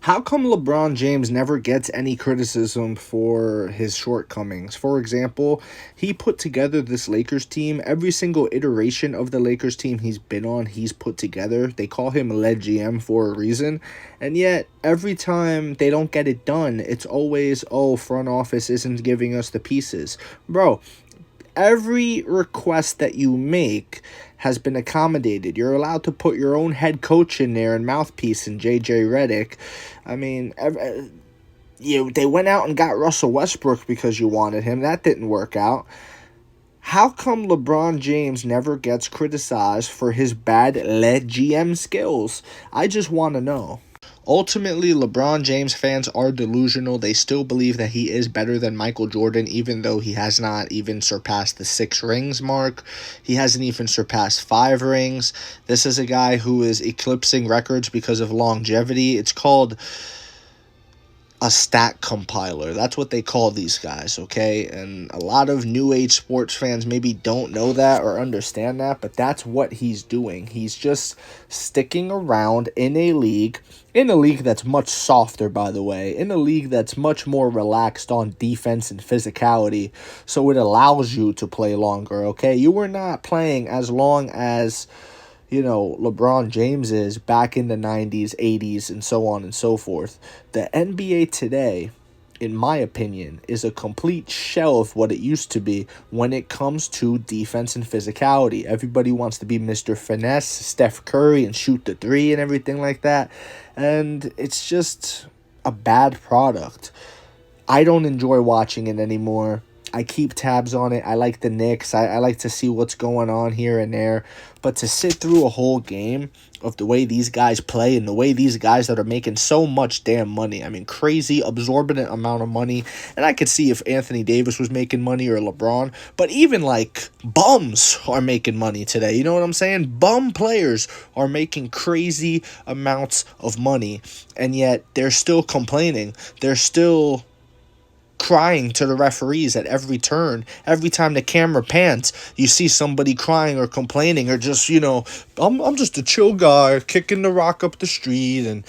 How come LeBron James never gets any criticism for his shortcomings? For example, he put together this Lakers team. Every single iteration of the Lakers team he's been on, he's put together. They call him lead GM for a reason. And yet, every time they don't get it done, it's always, oh, front office isn't giving us the pieces. Bro, every request that you make has been accommodated. You're allowed to put your own head coach in there and mouthpiece in JJ Redick. I mean, they went out and got Russell Westbrook because you wanted him. That didn't work out. How come LeBron James never gets criticized for his bad lead GM skills? I just want to know. Ultimately, LeBron James fans are delusional. They still believe that he is better than Michael Jordan, even though he has not even surpassed the 6 rings mark. He hasn't even surpassed 5 rings. This is a guy who is eclipsing records because of longevity. It's called a stat compiler. That's what they call these guys, okay? And a lot of new age sports fans maybe don't know that or understand that, but that's what he's doing. He's just sticking around in a league that's much softer, by the way, in a league that's much more relaxed on defense and physicality, so it allows you to play longer, okay? You were not playing as long as LeBron James is back in the 90s, 80s, and so on and so forth. The NBA today, in my opinion, is a complete shell of what it used to be when it comes to defense and physicality. Everybody wants to be Mr. Finesse, Steph Curry, and shoot the three and everything like that. And it's just a bad product. I don't enjoy watching it anymore. I keep tabs on it. I like the Knicks. I like to see what's going on here and there. But to sit through a whole game of the way these guys play and the way these guys that are making so much damn money, I mean, crazy, absorbent amount of money. And I could see if Anthony Davis was making money or LeBron. But even, bums are making money today. You know what I'm saying? Bum players are making crazy amounts of money. And yet they're still complaining. They're still crying to the referees at every turn. Every time the camera pans, you see somebody crying or complaining or just, I'm just a chill guy kicking the rock up the street. And,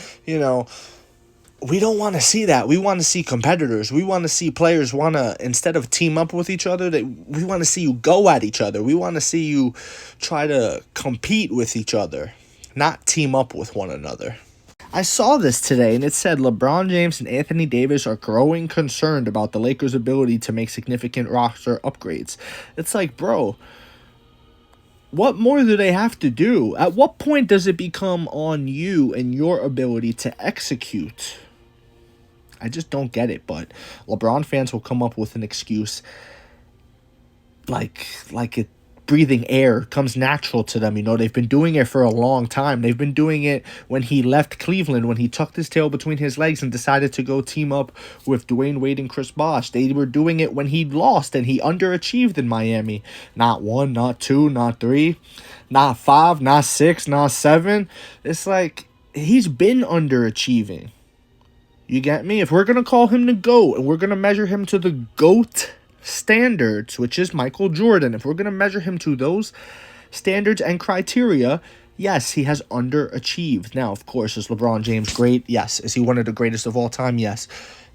we don't want to see that. We want to see competitors. We want to see players want to, instead of team up with each other, we want to see you go at each other. We want to see you try to compete with each other, not team up with one another. I saw this today, and it said LeBron James and Anthony Davis are growing concerned about the Lakers' ability to make significant roster upgrades. It's like, bro, what more do they have to do? At what point does it become on you and your ability to execute? I just don't get it, but LeBron fans will come up with an excuse like it. Breathing air comes natural to them. They've been doing it for a long time. They've been doing it when he left Cleveland, when he tucked his tail between his legs and decided to go team up with Dwayne Wade and Chris Bosh. They were doing it when he lost and he underachieved in Miami. Not 1, not 2, not 3, not 5, not 6, not 7. It's like he's been underachieving. You get me? If we're going to call him the GOAT and we're going to measure him to the GOAT standards, which is Michael Jordan, if we're going to measure him to those standards and criteria, yes, he has underachieved. Now, of course, is LeBron James great? Yes. Is he one of the greatest of all time? Yes.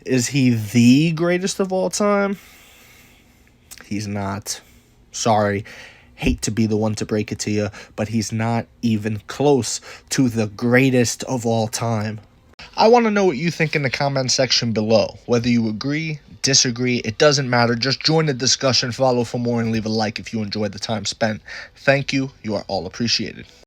Is he the greatest of all time? He's not. Sorry. Hate to be the one to break it to you, but he's not even close to the greatest of all time. I want to know what you think in the comment section below. Whether you agree, disagree, it doesn't matter. Just join the discussion, follow for more, and leave a like if you enjoyed the time spent. Thank you. You are all appreciated.